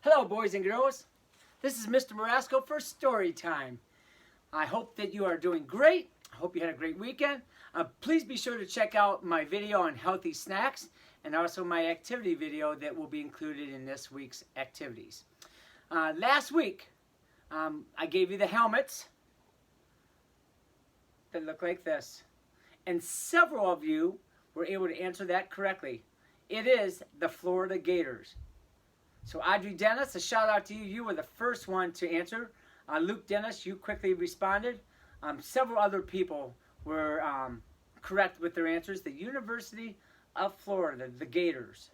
Hello, boys and girls. This is Mr. Marasco for Story Time. I hope that you are doing great. I hope you had a great weekend. Please be sure to check out my video on healthy snacks and also my activity video that will be included in this week's activities. Last week, I gave you the helmets that look like this. And several of you were able to answer that correctly. It is the Florida Gators. So Audrey Dennis, a shout out to you. You were the first one to answer. Luke Dennis, you quickly responded. Several other people were correct with their answers. The University of Florida, the Gators.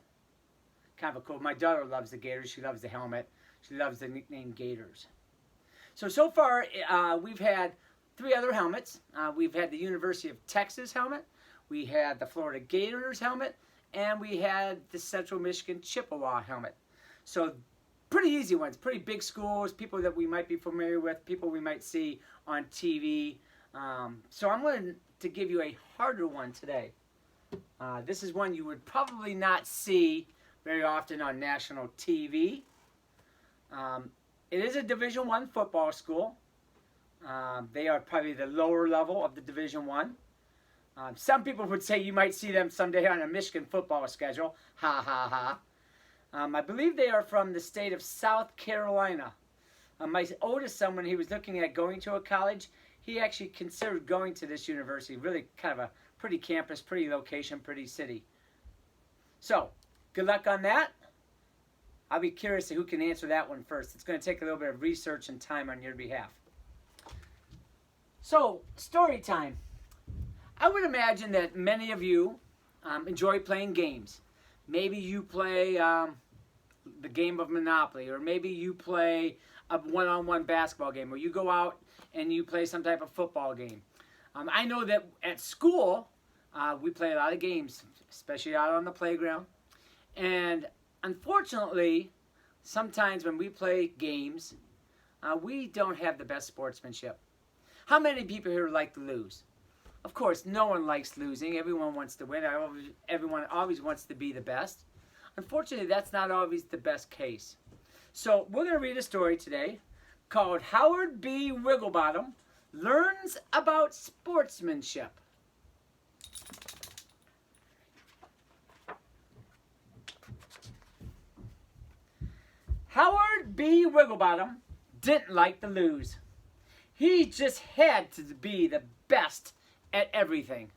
Kind of cool. My daughter loves the Gators. She loves the helmet. She loves the nickname Gators. So far, we've had 3 other helmets. We've had the University of Texas helmet. We had the Florida Gators helmet. And we had the Central Michigan Chippewa helmet. So pretty easy ones, pretty big schools, people that we might be familiar with, people we might see on TV. So I'm going to give you a harder one today. This is one you would probably not see very often on national TV. It is a Division I football school. They are probably the lower level of the Division I. Some people would say you might see them someday on a Michigan football schedule. Ha ha ha. I believe they are from the state of South Carolina. My oldest son, when he was looking at going to a college, he actually considered going to this university. Really kind of a pretty campus, pretty location, pretty city. So, good luck on that. I'll be curious who can answer that one first. It's going to take a little bit of research and time on your behalf. So, story time. I would imagine that many of you enjoy playing games. Maybe you play the game of Monopoly, or maybe you play a one-on-one basketball game, or you go out and you play some type of football game. I know that at school, we play a lot of games, especially out on the playground. And unfortunately, sometimes when we play games, we don't have the best sportsmanship. How many people here like to lose? Of course, no one likes losing. Everyone wants to win. Everyone always wants to be the best. Unfortunately, that's not always the best case. So we're going to read a story today called Howard B. Wigglebottom Learns About Sportsmanship. Howard B. Wigglebottom didn't like to lose. He just had to be the best at everything.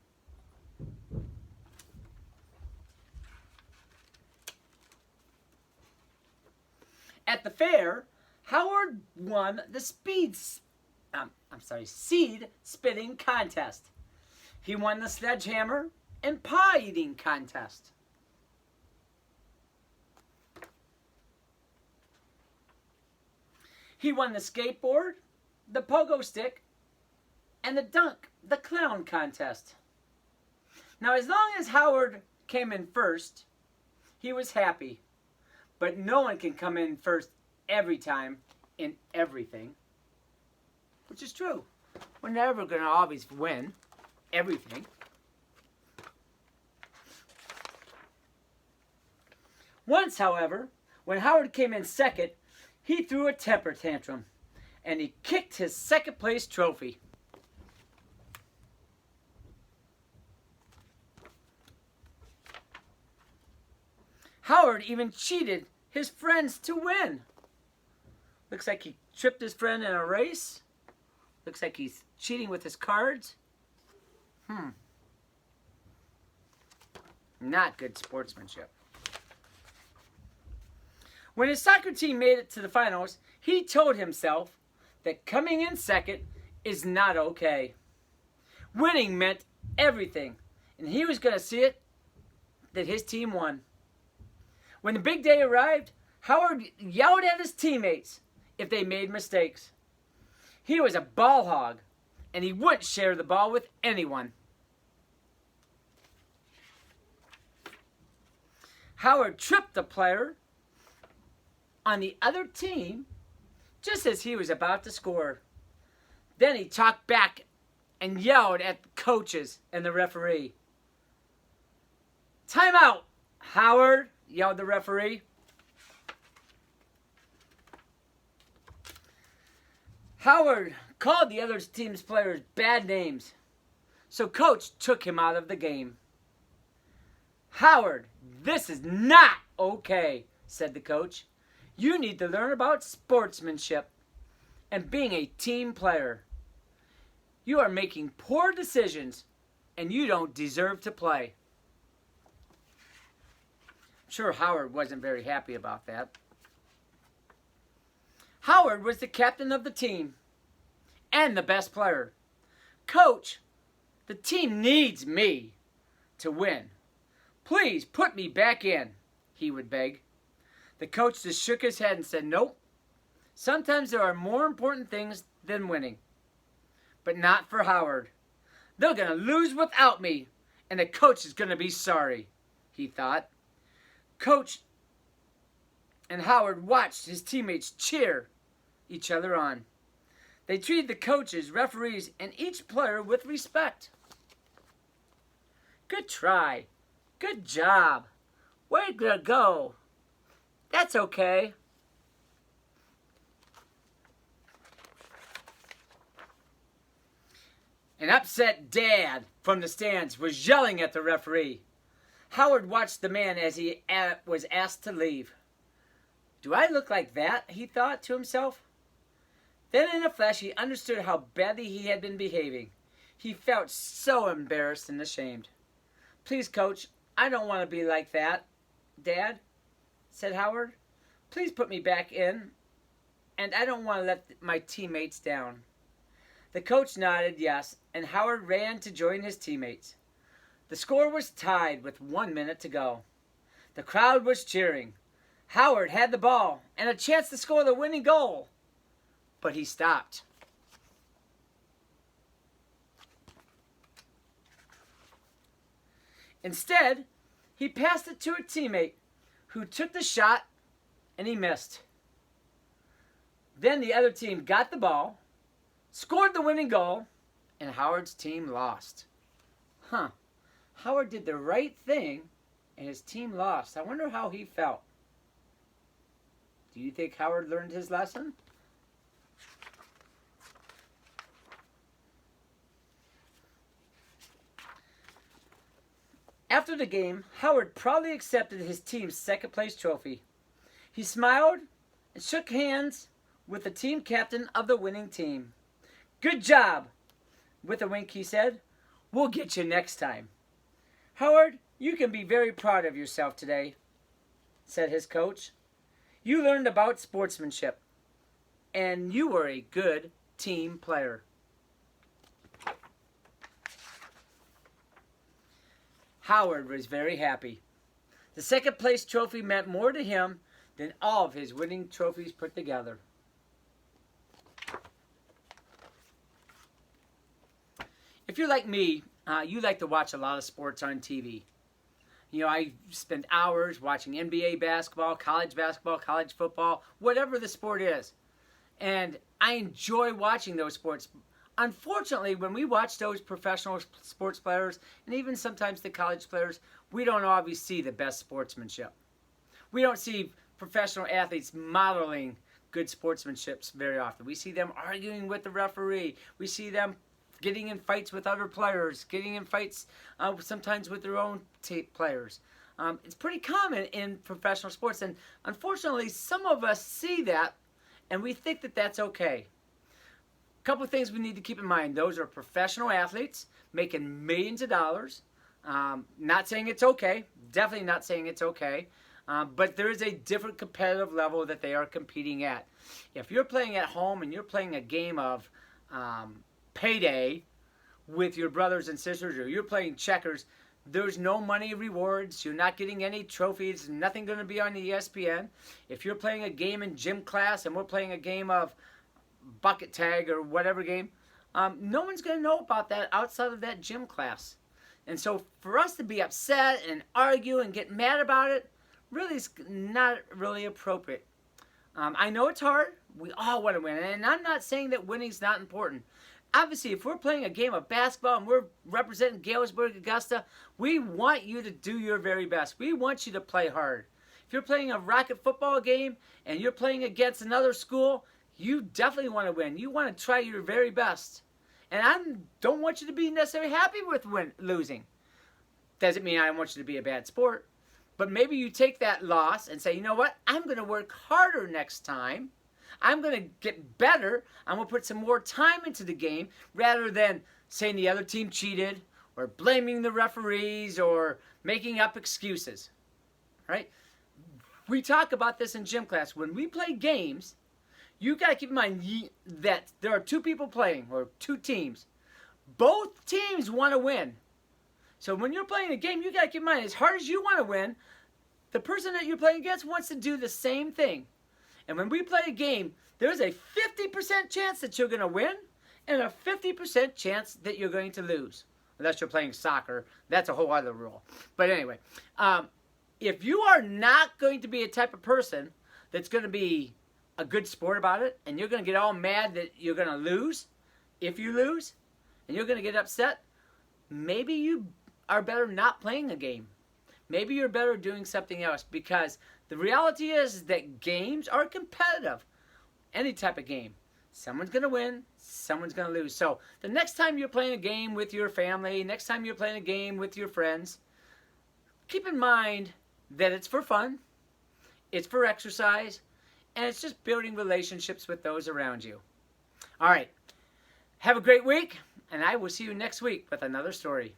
At the fair, Howard won the seed spitting contest. He won the sledgehammer and pie eating contest. He won the skateboard, the pogo stick, and the clown contest. Now, as long as Howard came in first, he was happy. But no one can come in first every time in everything. Which is true. We're never going to always win everything. Once, however, when Howard came in second, he threw a temper tantrum. And he kicked his second place trophy. Howard even cheated his friends to win. Looks like he tripped his friend in a race. Looks like he's cheating with his cards. Not good sportsmanship. When his soccer team made it to the finals, he told himself that coming in second is not okay. Winning meant everything, and he was going to see it that his team won. When the big day arrived, Howard yelled at his teammates if they made mistakes. He was a ball hog, and he wouldn't share the ball with anyone. Howard tripped the player on the other team just as he was about to score. Then he talked back and yelled at the coaches and the referee. "Time out, Howard," yelled the referee. Howard called the other team's players bad names, so Coach took him out of the game. "Howard, this is not okay," said the coach. "You need to learn about sportsmanship and being a team player. You are making poor decisions and you don't deserve to play." I'm sure Howard wasn't very happy about that. Howard was the captain of the team and the best player. "Coach, the team needs me to win. Please put me back in," he would beg. The coach just shook his head and said, "Nope. Sometimes there are more important things than winning. But not for Howard. They're going to lose without me, and the coach is going to be sorry," he thought. Coach and Howard watched his teammates cheer each other on. They treated the coaches, referees, and each player with respect. "Good try. Good job. Way to go. That's okay." An upset dad from the stands was yelling at the referee. Howard watched the man as he was asked to leave. "Do I look like that?" he thought to himself. Then in a flash he understood how badly he had been behaving. He felt so embarrassed and ashamed. "Please, Coach, I don't want to be like that, Dad," said Howard. "Please put me back in, and I don't want to let my teammates down." The coach nodded yes, and Howard ran to join his teammates. The score was tied with 1 minute to go. The crowd was cheering. Howard had the ball and a chance to score the winning goal, but he stopped. Instead, he passed it to a teammate who took the shot and he missed. Then the other team got the ball, scored the winning goal, and Howard's team lost. Howard did the right thing and his team lost. I wonder how he felt. Do you think Howard learned his lesson? After the game, Howard proudly accepted his team's second-place trophy. He smiled and shook hands with the team captain of the winning team. "Good job!" With a wink, he said. "We'll get you next time." "Howard, you can be very proud of yourself today," said his coach. "You learned about sportsmanship, and you were a good team player." Howard was very happy. The second-place trophy meant more to him than all of his winning trophies put together. If you're like me, you like to watch a lot of sports on TV. You know, I spend hours watching NBA basketball, college football, whatever the sport is. And I enjoy watching those sports. Unfortunately, when we watch those professional sports players, and even sometimes the college players, we don't always see the best sportsmanship. We don't see professional athletes modeling good sportsmanship very often. We see them arguing with the referee. We see them getting in fights with other players, getting in fights sometimes with their own players. It's pretty common in professional sports, and unfortunately, some of us see that, and we think that that's okay. A couple of things we need to keep in mind. Those are professional athletes making millions of dollars. Not saying it's okay. Definitely not saying it's okay. But there is a different competitive level that they are competing at. If you're playing at home and you're playing a game of payday with your brothers and sisters, or you're playing checkers, there's no money rewards. You're not getting any trophies. Nothing going to be on the ESPN. If you're playing a game in gym class and we're playing a game of bucket tag or whatever game, no one's going to know about that outside of that gym class. And so for us to be upset and argue and get mad about it really is not really appropriate. I know it's hard. We all want to win. And I'm not saying that winning's not important. Obviously, if we're playing a game of basketball and we're representing Galesburg, Augusta, we want you to do your very best. We want you to play hard. If you're playing a racket football game and you're playing against another school, You definitely want to win. You want to try your very best. And I don't want you to be necessarily happy with losing. Doesn't mean I don't want you to be a bad sport. But maybe you take that loss and say, you know what? I'm going to work harder next time. I'm going to get better. I'm going to put some more time into the game rather than saying the other team cheated or blaming the referees or making up excuses. Right? We talk about this in gym class. When we play games, you got to keep in mind that there are two people playing, or two teams. Both teams want to win. So when you're playing a game, you got to keep in mind, as hard as you want to win, the person that you're playing against wants to do the same thing. And when we play a game, there's a 50% chance that you're going to win and a 50% chance that you're going to lose. Unless you're playing soccer. That's a whole other rule. But anyway, if you are not going to be a type of person that's going to be a good sport about it, and you're going to get all mad that you're going to lose, if you lose, and you're going to get upset, maybe you are better not playing a game. Maybe you're better doing something else, because the reality is that games are competitive. Any type of game. Someone's going to win, someone's going to lose. So the next time you're playing a game with your family, next time you're playing a game with your friends, keep in mind that it's for fun, it's for exercise, and it's just building relationships with those around you. All right. Have a great week, and I will see you next week with another story.